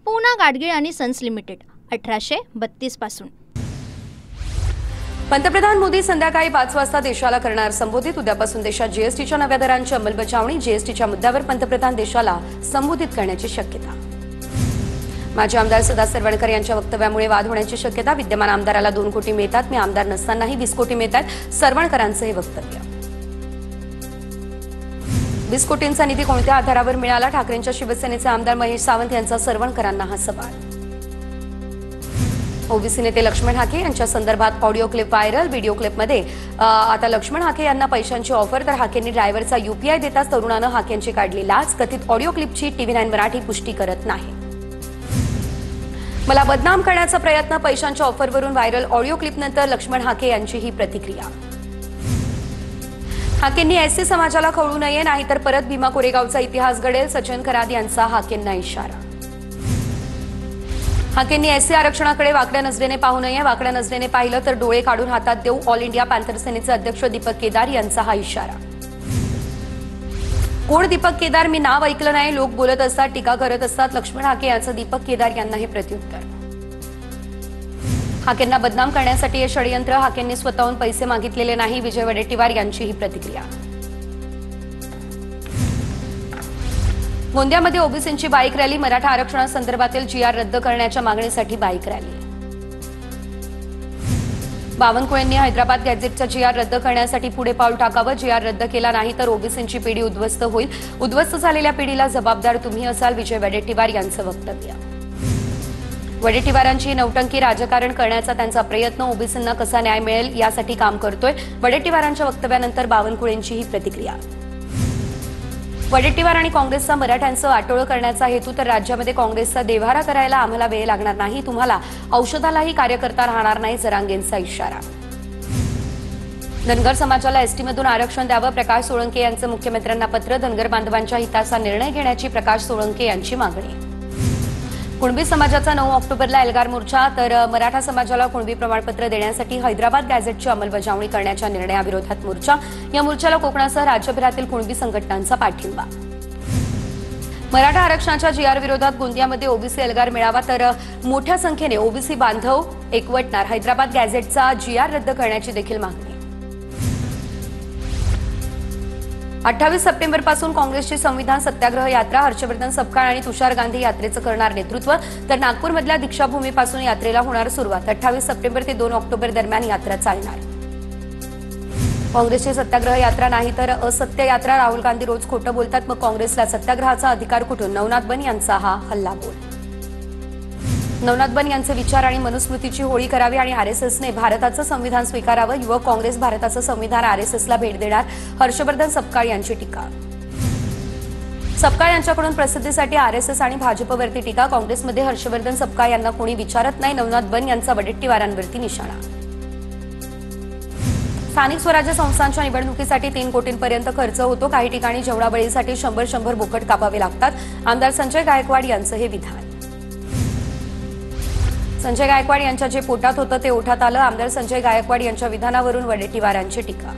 पूना गाडगीळ आणि sons limited 1832 पासून। पंतप्रधान मोदी संध्याकाळी 5 वाजता देशाला करणार संबोधित। उद्यापासून देशात जीएसटीच्या नव्या दरांची अंमलबजावणी। जीएसटीच्या मुद्द्यावर पंतप्रधान देशाला संबोधित करण्याची शक्यता। माजी आमदार सदा सरवणकर यांच्या वक्तव्यामुळे वाद होण्याची शक्यता। विद्यमान आमदाराला 2 कोटी मिळतात, मी आमदार नसतानाही 20 कोटी मिळतात, सरवणकरांचं हे वक्तव्य। 20 कोटींचा निधी कोणत्या आधारावर मिळाला? ठाकरेंच्या शिवसेनेचे आमदार महेश सावंत यांचा सरवणकरांना हा सवाल। ओबीसी नेते लक्ष्मण हाके यांच्या संदर्भात ऑडिओ क्लिप व्हायरल। व्हिडिओ क्लिपमध्ये आता लक्ष्मण हाके यांना पैशांची ऑफर, तर हाकेंनी ड्रायव्हरचा यूपीआय देताच तरुणानं हाकेंची काढली लाच। कथित ऑडिओ क्लिपची TV9 मराठी पुष्टी करत नाही। मला बदनाम करण्याचा प्रयत्न, पैशांच्या ऑफरवरून व्हायरल ऑडिओ क्लिपनंतर लक्ष्मण हाके यांची ही प्रतिक्रिया। हाकेंनी एससी समाजाला खवळू नये, नाहीतर परत भीमा कोरेगावचा इतिहास घडेल, सचिन खरात यांचा हाकेंना इशारा। हाकेंनी एससी आरक्षणाकडे वाकड्या नजरेने पाहू नये, वाकड्या नजरेने पाहिलं तर डोळे काढून हातात देऊ, ऑल इंडिया पॅंथर सेनेचे अध्यक्ष दीपक केदार यांचा हा इशारा। कोण दीपक केदार? मी नाव ऐकलं नाही, लोक बोलत असतात, टीका करत असतात, लक्ष्मण हाके यांचं दीपक केदार यांना हे प्रत्युत्तर। हाकेंना बदनाम करण्यासाठी हे षडयंत्र, हाकेंनी स्वतःहून पैसे मागितलेले नाही, विजय वडेट्टीवार यांची ही प्रतिक्रिया। गोंदियामध्ये ओबीसींची बाईक रॅली। मराठा आरक्षणासंदर्भातील GR रद्द करण्याच्या मागणीसाठी बाईक रॅली। बावनकुळेंनी हैदराबाद गॅझेटचा GR रद्द करण्यासाठी पुढे पाऊल टाकावं, GR रद्द केला नाही तर ओबीसींची पिढी उद्ध्वस्त होईल, उद्ध्वस्त झालेल्या पिढीला जबाबदार तुम्ही असाल, विजय वडेट्टीवार यांचं वक्तव्य। वडेट्टीवारांची नौटंकी, राजकारण करण्याचा त्यांचा प्रयत्न, ओबीसींना कसा न्याय मिळेल यासाठी काम करतोय, वडेट्टीवारांच्या वक्तव्यानंतर बावनकुळेंची ही प्रतिक्रिया। वडेट्टीवार आणि काँग्रेसचा मराठ्यांचं वाटोळं करण्याचा हेतू, तर राज्यामध्ये काँग्रेसचा देव्हारा करायला आम्हाला वेळ लागणार नाही, तुम्हाला औषधालाही कार्यकर्ता राहणार नाही, जरांगेंचा इशारा। धनगर समाजाला एसटीमधून आरक्षण द्यावं, प्रकाश सोळंके यांचं मुख्यमंत्र्यांना पत्र। धनगर बांधवांच्या हिताचा निर्णय घेण्याची प्रकाश सोळंके यांची मागणी। कुणबी समाजाचा 9 ऑक्टोबरला एल्गार मोर्चा, तर मराठा समाजाला कुणबी प्रमाणपत्र देण्यासाठी हैदराबाद गॅझेटची अंमलबजावणी करण्याच्या निर्णयाविरोधात मोर्चा। या मोर्चाला कोकणासह राज्यभरातील कुणबी संघटनांचा पाठिंबा। मराठा आरक्षणाच्या GR विरोधात गोंदियामध्ये ओबीसी एल्गार मेळावा, तर मोठ्या संख्येने ओबीसी बांधव एकवटणार, हैदराबाद गॅझेटचा GR रद्द करण्याची देखील मागणी। 28 सप्टेंबरपासून काँग्रेसची संविधान सत्याग्रह यात्रा, हर्षवर्धन सपकाळ आणि तुषार गांधी यात्रेचं करणार नेतृत्व, तर नागपूरमधल्या दीक्षाभूमीपासून यात्रेला होणार सुरुवात। 28 सप्टेंबर ते 2 ऑक्टोबर दरम्यान यात्रा चालणार। काँग्रेसची सत्याग्रह यात्रा नाही तर असत्य यात्रा, राहुल गांधी रोज खोटं बोलतात, मग काँग्रेसला सत्याग्रहाचा अधिकार कुठून? नवनाथ बन यांचा हा हल्लाबोल। नवनाथ बन यांचे विचार आणि मनुस्मृतीची होळी करावी आणि आरएसएसने भारताचं संविधान स्वीकारावं, युवक काँग्रेस भारताचं संविधान आरएसएसला भेट देणार, हर्षवर्धन सपकाळ यांची टीका। सपकाळ यांच्याकडून प्रसिद्धीसाठी आरएसएस आणि भाजपवरती टीका, काँग्रेसमध्ये हर्षवर्धन सपकाळ यांना कोणी विचारत नाही, नवनाथ बन यांचा वडेट्टीवारांवरती निशाणा। स्थानिक स्वराज्य संस्थांच्या निवडणुकीसाठी 3 कोटींपर्यंत खर्च होतो, काही ठिकाणी जेवणाबळीसाठी 100 बोकड कापावे लागतात, आमदार संजय गायकवाड यांचं हे विधान। संजय गायकवाड यांच्या जे पोटात होतं ते ओठात आलं, आमदार संजय गायकवाड यांच्या विधानावरून वडेट्टीवारांची टीका।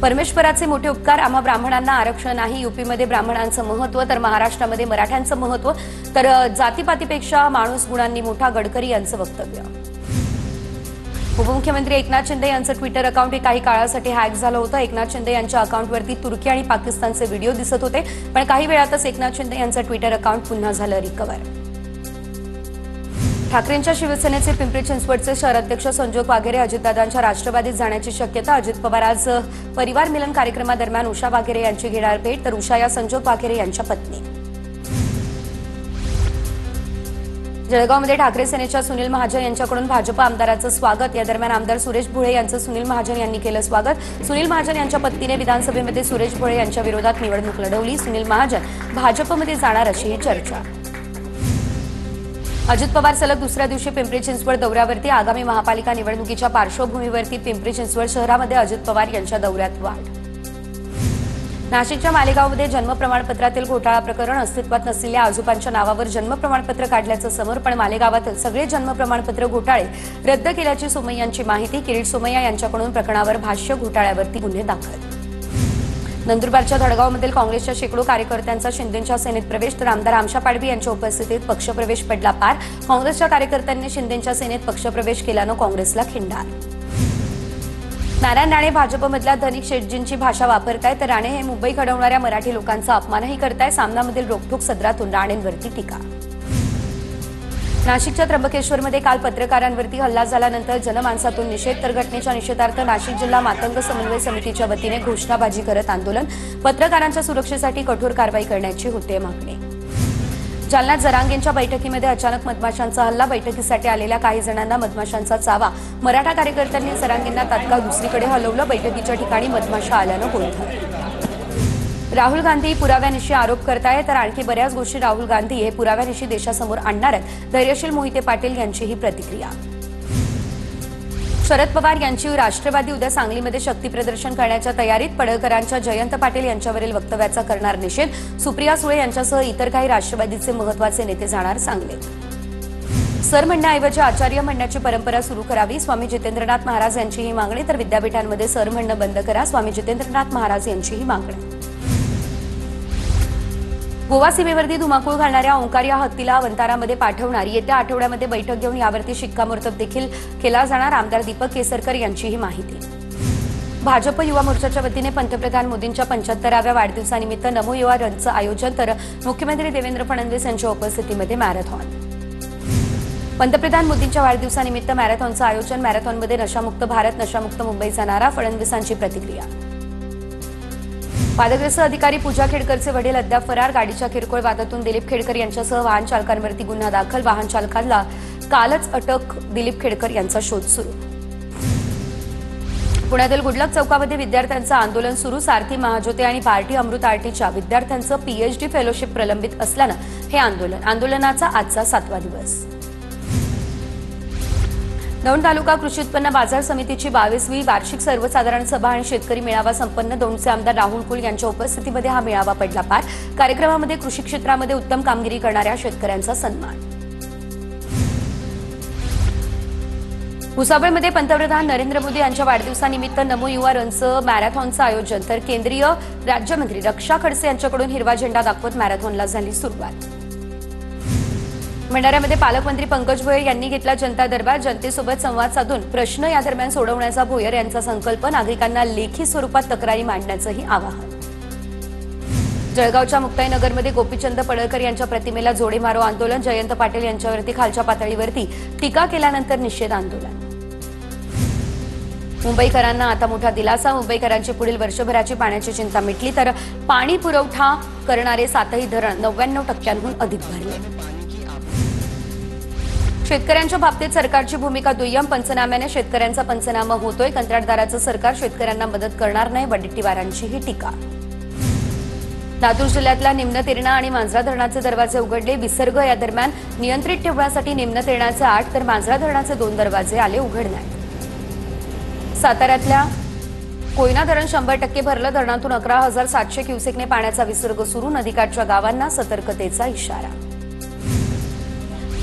परमेश्वराचे मोठे उपकार, आम्हा ब्राह्मणांना आरक्षण नाही, यूपीमध्ये ब्राह्मणांचं महत्त्व तर महाराष्ट्रामध्ये मराठ्यांचं महत्त्व, तर जातीपातीपेक्षा माणूस गुणांनी मोठा, गडकरी यांचं वक्तव्य। उपमुख्यमंत्री एकनाथ शिंदे यांचं ट्विटर अकाउंट हे काही काळासाठी हॅक झालं होतं। एकनाथ शिंदे यांच्या अकाउंटवरती तुर्की आणि पाकिस्तानचे व्हिडिओ दिसत होते, पण काही वेळातच एकनाथ शिंदे यांचं ट्विटर अकाउंट पुन्हा झालं रिकव्हर। ठाकरेंच्या शिवसेनेचे पिंपरी चिंचवडचे शहराध्यक्ष संजोग वाघेरे अजितदादांच्या राष्ट्रवादीत जाण्याची शक्यता। अजित पवार आज परिवार मिलन कार्यक्रमादरम्यान उषा वाघेरे यांची घेणार भेट, तर उषा या संजोग वाघेरे यांच्या पत्नी। जळगावमध्ये ठाकरे सेनेच्या सुनील महाजन यांच्याकडून भाजप आमदाराचं स्वागत। या दरम्यान आमदार सुरेश भोळे यांचं सुनील महाजन यांनी केलं स्वागत। सुनील महाजन यांच्या पत्नीने विधानसभेमध्ये सुरेश भोळे यांच्या विरोधात निवडणूक लढवली, सुनील महाजन भाजपमध्ये जाणार अशी ही चर्चा। अजित पवार सलग दुसऱ्या दिवशी पिंपरी चिंचवड दौऱ्यावरती, आगामी महापालिका निवडणुकीच्या पार्श्वभूमीवरती पिंपरी चिंचवड शहरामध्ये अजित पवार यांच्या दौऱ्यात वाढ। नाशिकच्या मालेगावमध्ये जन्म प्रमाणपत्रातील घोटाळा प्रकरण, अस्तित्वात नसलेल्या आजोबांच्या नावावर जन्म प्रमाणपत्र काढल्याचं समोर, पण मालेगावातील सगळे जन्म प्रमाणपत्र घोटाळे रद्द केल्याची सोमय्यांची माहिती। किरीट सोमय्या यांच्याकडून प्रकरणावर भाष्य, घोटाळ्यावरती गुन्हे दाखल। नंदुरबारच्या धडगावमधील काँग्रेसच्या शेकडो कार्यकर्त्यांचा शिंदेंच्या सेनेत प्रवेश, तर आमदार आमशा पाडवी यांच्या उपस्थितीत पक्षप्रवेश पडला पार। काँग्रेसच्या कार्यकर्त्यांनी शिंदेंच्या सेनेत पक्षप्रवेश केल्यानं काँग्रेसला खिंडार। नारायण राणे भाजपमधल्या धनिक शेटजींची भाषा वापरताय, तर राणे हे मुंबई घडवणाऱ्या मराठी लोकांचा अपमानही करताय। सामनामधील रोखठोक सदरातून राणेंवरती टीका। नाशिकच्या त्र्यंबकेश्वरमध्ये काल पत्रकारांवरती हल्ला झाल्यानंतर जनमानसातून निषेध, तर घटनेच्या निषेधार्थ नाशिक जिल्हा मातंग समन्वय समितीच्या वतीने घोषणाबाजी करत आंदोलन। पत्रकारांच्या सुरक्षेसाठी कठोर कारवाई करण्याची होते मागणी। जालन्यात जरांगेंच्या बैठकीमध्ये अचानक मधमाशांचा हल्ला, बैठकीसाठी आलेल्या काही जणांना मधमाशांचा चावा। मराठा कार्यकर्त्यांनी जरांगेंना तात्काळ दुसरीकडे हलवलं, बैठकीच्या ठिकाणी मधमाशा आल्यानं गोंधळ। राहुल गांधी पुराव्यानिशी आरोप करतायत, तर आणखी बऱ्याच गोष्टी राहुल गांधी हे पुराव्यानिशी देशासमोर आणणार आहेत। धैर्यशील मोहिते पाटील यांची ही प्रतिक्रिया। शरद पवार यांची राष्ट्रवादी उद्या सांगलीमध्ये शक्तीप्रदर्शन करण्याच्या तयारीत, पडळकरांच्या जयंत पाटील यांच्यावरील वक्तव्याचा करणार निषेध। सुप्रिया सुळे यांच्यासह इतर काही राष्ट्रवादीचे महत्त्वाचे नेते जाणार सांगलीत। सर म्हणण्याऐवजी आचार्य म्हणण्याची परंपरा सुरू करावी, स्वामी जितेंद्रनाथ महाराज यांची ही मागणी, तर विद्यापीठांमध्ये सर म्हणणं बंद करा, स्वामी जितेंद्रनाथ महाराज यांची ही मागणी। गोवा सीमेवरती धुमाकूळ घालणाऱ्या ओंकार या हत्तीला वंतारामध्ये पाठवणार, येत्या आठवड्यामध्ये बैठक घेऊन यावरती शिक्कामोर्तब देखील केला जाणार। आमदार दीपक केसरकर यांची ही माहिती। भाजप युवा मोर्चाच्या वतीने पंतप्रधान मोदींच्या 75व्या वाढदिवसानिमित्त नमो युवा रनचं आयोजन, तर मुख्यमंत्री देवेंद्र फडणवीस यांच्या उपस्थितीमध्ये मॅरेथॉन। पंतप्रधान मोदींच्या वाढदिवसानिमित्त मॅरेथॉनचं आयोजन, मॅरेथॉनमध्ये नशामुक्त भारत, नशामुक्त मुंबईचा नारा, फडणवीसांची प्रतिक्रिया। वादग्रस्त अधिकारी पूजा खेडकरचे वडील अद्याप फरार, गाडीच्या किरकोळ वादातून दिलीप खेडकर यांच्यासह वाहन चालकांवरती गुन्हा दाखल, वाहन चालकांना कालच अटक, दिलीप खेडकर यांचा शोध सुरू। पुण्यातील गुडलक चौकामध्ये विद्यार्थ्यांचं आंदोलन सुरू, सारथी महाज्योती आणि पार्टी अमृत आरटीच्या विद्यार्थ्यांचं पीएचडी फेलोशिप प्रलंबित असल्यानं हे आंदोलनाचा आजचा 7वा दिवस। दौंड तालुका कृषी उत्पन्न बाजार समितीची 22वी वार्षिक सर्वसाधारण सभा आणि शेतकरी मेळावा संपन्न, दौंडचे आमदार राहुल कुल यांच्या उपस्थितीमध्ये हा मेळावा पडला पार। कार्यक्रमामध्ये कृषी क्षेत्रामध्ये उत्तम कामगिरी करणाऱ्या शेतकऱ्यांचा सन्मान। भुसावळमध्ये पंतप्रधान नरेंद्र मोदी यांच्या वाढदिवसानिमित्त नमो युवा रनचं मॅरेथॉनचं आयोजन, तर केंद्रीय राज्यमंत्री रक्षा खडसे यांच्याकडून हिरवा झेंडा दाखवत मॅरेथॉनला झाली सुरुवात। भंडाऱ्यामध्ये पालकमंत्री पंकज भोयर यांनी घेतला जनता दरबार, जनतेसोबत संवाद साधून प्रश्न या दरम्यान सोडवण्याचा भोयर यांचा संकल्प, नागरिकांना लेखी स्वरूपात तक्रारी मांडण्याचंही आवाहन। जळगावच्या मुक्ताईनगरमध्ये गोपीचंद पडळकर यांच्या प्रतिमेला जोडे मारो आंदोलन, जयंत पाटील यांच्यावरती खालच्या पातळीवरती टीका केल्यानंतर निषेध आंदोलन। मुंबईकरांना आता मोठा दिलासा, मुंबईकरांची पुढील वर्षभराची पाण्याची चिंता मिटली, तर पाणी पुरवठा करणारे 7ही धरण 99%हून अधिक भरले। शेतकऱ्यांच्या बाबतीत सरकारची भूमिका दुय्यम, पंचनाम्याने शेतकऱ्यांचा पंचनामा होतोय, कंत्राटदाराचं सरकार शेतकऱ्यांना मदत करणार नाही, वडेट्टीवारांची ही टीका। लातूर जिल्ह्यातल्या निम्न तेरणा आणि मांजरा धरणाचे दरवाजे उघडले, विसर्ग या दरम्यान नियंत्रित ठेवण्यासाठी निम्न तेरणाचे 8 तर मांजरा धरणाचे 2 दरवाजे आले उघडण्यात। साताऱ्यातल्या कोयना धरण 100% भरलं, धरणातून 11,700 क्युसेकने पाण्याचा विसर्ग सुरू, नदीकाठच्या गावांना सतर्कतेचा इशारा।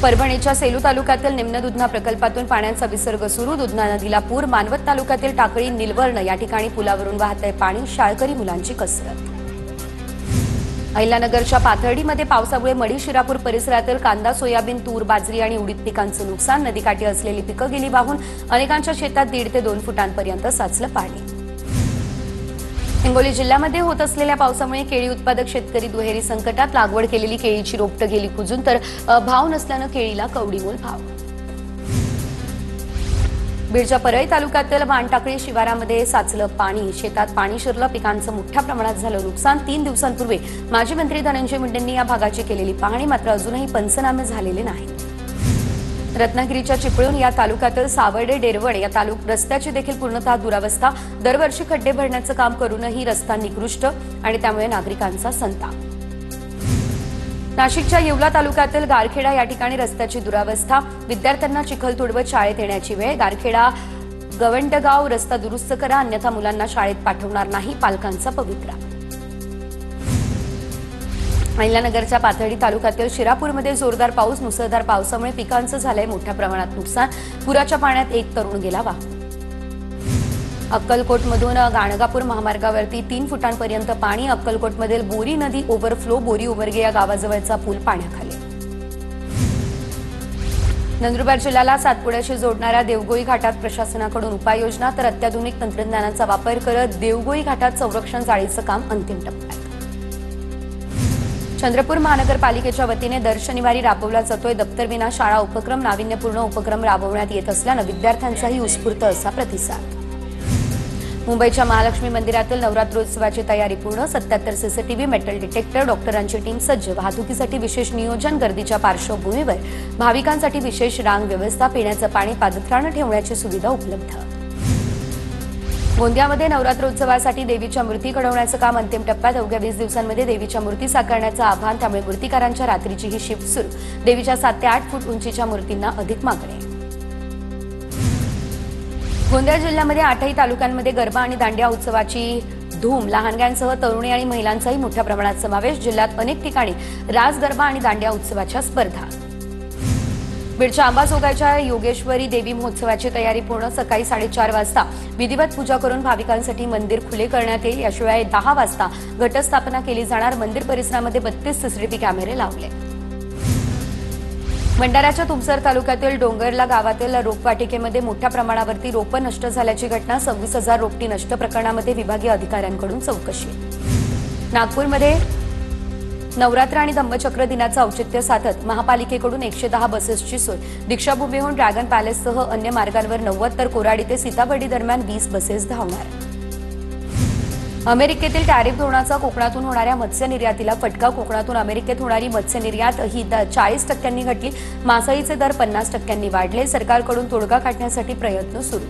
परभणीच्या सेलू तालुक्यातील निम्न दुधना प्रकल्पातून पाण्याचा विसर्ग सुरू, दुधना नदीला पूर, मानवत तालुक्यातील टाकळी निलवर्ण या ठिकाणी पुलावरून वाहतंय पाणी, शाळकरी मुलांची कसरत। अहिल्यानगरच्या पाथर्डीमध्ये पावसामुळे मढी शिरापूर परिसरातील कांदा, सोयाबीन, तूर, बाजरी आणि उडीद पिकांचं नुकसान, नदीकाठी असलेली पिकं गेली वाहून, अनेकांच्या शेतात 1.5 ते 2 फुटांपर्यंत साचलं पाणी। हिंगोली जिल्ह्यामध्ये होत असलेल्या पावसामुळे केळी उत्पादक शेतकरी दुहेरी संकटात, लागवड केलेली केळीची रोपटं गेली कुजून, तर भाव नसल्यानं केळीला कवडीमोल भाव। बीडच्या परळी तालुक्यातील वानटाकळी शिवारामध्ये साचलं पाणी, शेतात पाणी शिरलं, पिकांचं मोठ्या प्रमाणात झालं नुकसान। 3 दिवसांपूर्वी माजी मंत्री धनंजय मुंडेंनी या भागाची केलेली पाहणी, मात्र अजूनही पंचनामे झालेले नाहीत। रत्नागिरीच्या चिपळूण या तालुक्यातील सावर्डे डेरवण या रस्त्याची देखील पूर्णतः दुरावस्था, दरवर्षी खड्डे भरण्याचं काम करूनही रस्ता निकृष्ट आणि त्यामुळे नागरिकांचा संताप। नाशिकच्या येवला तालुक्यातील गारखेडा या ठिकाणी रस्त्याची दुरावस्था, विद्यार्थ्यांना चिखल तुडवत शाळेत येण्याची वेळ, गारखेडा गवंडगाव रस्ता दुरुस्त करा अन्यथा मुलांना शाळेत पाठवणार नाही, पालकांचा पवित्रा। अहिल्यानगरच्या पाथर्डी तालुक्यातील शिरापूरमध्ये जोरदार पाऊस, मुसळधार पावसामुळे पिकांचं झालंय मोठ्या प्रमाणात नुकसान, पुराच्या पाण्यात एक तरुण गेला वाहून। अक्कलकोटमधून गाणगापूर महामार्गावरती 3 फुटांपर्यंत पाणी. अक्कलकोटमधील बोरी नदी ओव्हरफ्लो. बोरी उमरगे या गावाजवळचा पूल पाण्याखाली. नंदुरबार जिल्ह्याला सातपुड्याशी जोडणाऱ्या देवगोई घाटात प्रशासनाकडून उपाययोजना. तर अत्याधुनिक तंत्रज्ञानाचा वापर करत देवगोई घाटात संरक्षण जाळीचं काम अंतिम टप्प्यात. चंद्रपूर महानगरपालिकेच्या वतीने दर शनिवारी राबवला जातोय दप्तर विना शाळा उपक्रम. नाविन्यपूर्ण उपक्रम राबवण्यात येत असल्यानं विद्यार्थ्यांचाही उत्स्फूर्त असा प्रतिसाद. मुंबईच्या महालक्ष्मी मंदिरातील नवरात्रोत्सवाची तयारी पूर्ण. 77 सीसीटीव्ही, मेटल डिटेक्टर, डॉक्टरांची टीम सज्ज. वाहतुकीसाठी विशेष नियोजन. गर्दीच्या पार्श्वभूमीवर भाविकांसाठी विशेष रांग व्यवस्था. पिण्याचं पाणी पादत्राणं ठेवण्याची सुविधा उपलब्ध. गोंदियामध्ये नवरात्रोत्सवासाठी देवीच्या मूर्ती घडवण्याचं काम अंतिम टप्प्यात. अवघ्या 20 दिवसांमध्ये देवीच्या मूर्ती साकारण्याचं आव्हान. त्यामुळे मूर्तिकारांच्या रात्रीची ही शिफ्ट सुरू. देवीच्या 7 ते 8 फूट उंचीच्या मूर्तींना अधिक मागणी. गोंदिया जिल्ह्यामध्ये 8ही तालुक्यांमध्ये गरबा आणि दांडिया उत्सवाची धूम. लहानग्यांसह तरुणी आणि महिलांचाही मोठ्या प्रमाणात समावेश. जिल्ह्यात अनेक ठिकाणी रास गरबा आणि दांडिया उत्सवाच्या स्पर्धा. बीडच्या आंबाजोगाईच्या योगेश्वरी देवी महोत्सवाची तयारी पूर्ण. सकाळी 4:30 वाजता विधिवत पूजा करून भाविकांसाठी मंदिर खुले करण्यात येईल. याशिवाय 10 वाजता घटस्थापना केली जाणार. मंदिर परिसरामध्ये 32 सीसीटीव्ही कॅमेरे लावले. भंडाऱ्याच्या तुमसर तालुक्यातील डोंगरला गावातील रोपवाटिकेमध्ये मोठ्या प्रमाणावरती रोपं नष्ट झाल्याची घटना. 26,000 रोपटी नष्ट प्रकरणामध्ये विभागीय अधिकाऱ्यांकडून चौकशी. नागपूरमध्ये नवरात्र आणि धम्मचक्र दिनाचं औचित्य साधत महापालिकेकडून 110 बसेसची सोय. दीक्षाभूमीहून ड्रॅगन पॅलेससह अन्य मार्गांवर 90 तर कोराडी ते सीताबर्डी दरम्यान 20 बसेस धावणार. अमेरिकेतील टॅरिफ धोरणाचा कोकणातून होणाऱ्या मत्स्य निर्यातीला फटका. कोकणातून अमेरिकेत होणारी मत्स्य निर्यात ही 40% घटली. मासळीचे दर 50% वाढले. सरकारकडून तोडगा काढण्यासाठी प्रयत्न सुरू.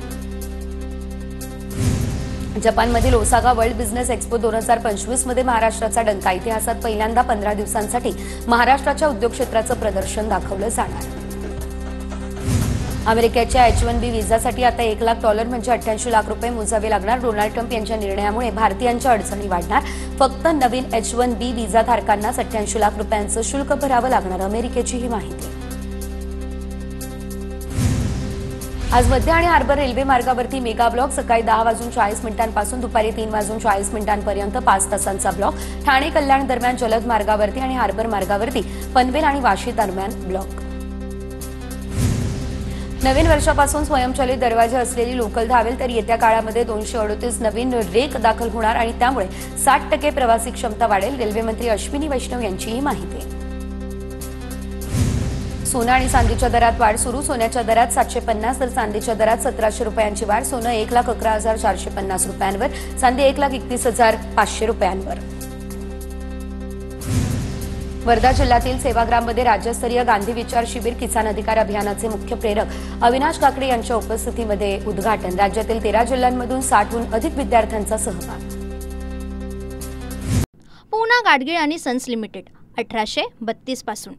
जपानमधील ओसाका वर्ल्ड बिझनेस एक्स्पो 2025 मध्ये महाराष्ट्राचा डंका. इतिहासात पहिल्यांदा 15 दिवसांसाठी महाराष्ट्राच्या उद्योग क्षेत्राचं प्रदर्शन दाखवलं जाणार. अमेरिकेच्या H-1B व्हिसासाठी आता $1,00,000 म्हणजे $88 लाख मोजावे लागणार. डोनाल्ड ट्रम्प यांच्या निर्णयामुळे भारतीयांच्या अडचणी वाढणार. फक्त नवीन H-1B व्हिसाधारकांनाच $88 लाख शुल्क भरावं लागणार. अमेरिकेची ही माहिती. आज मध्य आणि हार्बर रेल्वे मार्गावरती मेगा ब्लॉक. सकाळी 10:40 पासून दुपारी 3:40 5 तासांचा ब्लॉक. ठाणे कल्याण दरम्यान जलद मार्गावरती आणि हार्बर मार्गावरती पनवेल आणि वाशी दरम्यान ब्लॉक. नवीन वर्षापासून स्वयंचलित दरवाजे असलेली लोकल धावेल. तर येत्या काळामध्ये 238 नवीन रेक दाखल होणार आणि त्यामुळे 60% प्रवासी क्षमता वाढेल. रेल्वे मंत्री अश्विनी वैष्णव यांची ही माहिती. सोनं आणि चांदीच्या दरात वाढ सुरू. सोन्याच्या दरात 750 तर चांदीच्या दरात ₹1,700 वाढ. सोनं ₹1,11,450 चांदी ₹1,31,500. वर्धा जिल्ह्यातील सेवाग्राममध्ये राज्यस्तरीय गांधी विचार शिबिर. किसान अधिकार अभियानाचे मुख्य प्रेरक अविनाश काकडे यांच्या उपस्थितीमध्ये उद्घाटन. राज्यातील 13 जिल्ह्यांमधून 60हून अधिक विद्यार्थ्यांचा सहभाग. पूना गाडगीळ आणि सन्स लिमिटेड 1832 पासून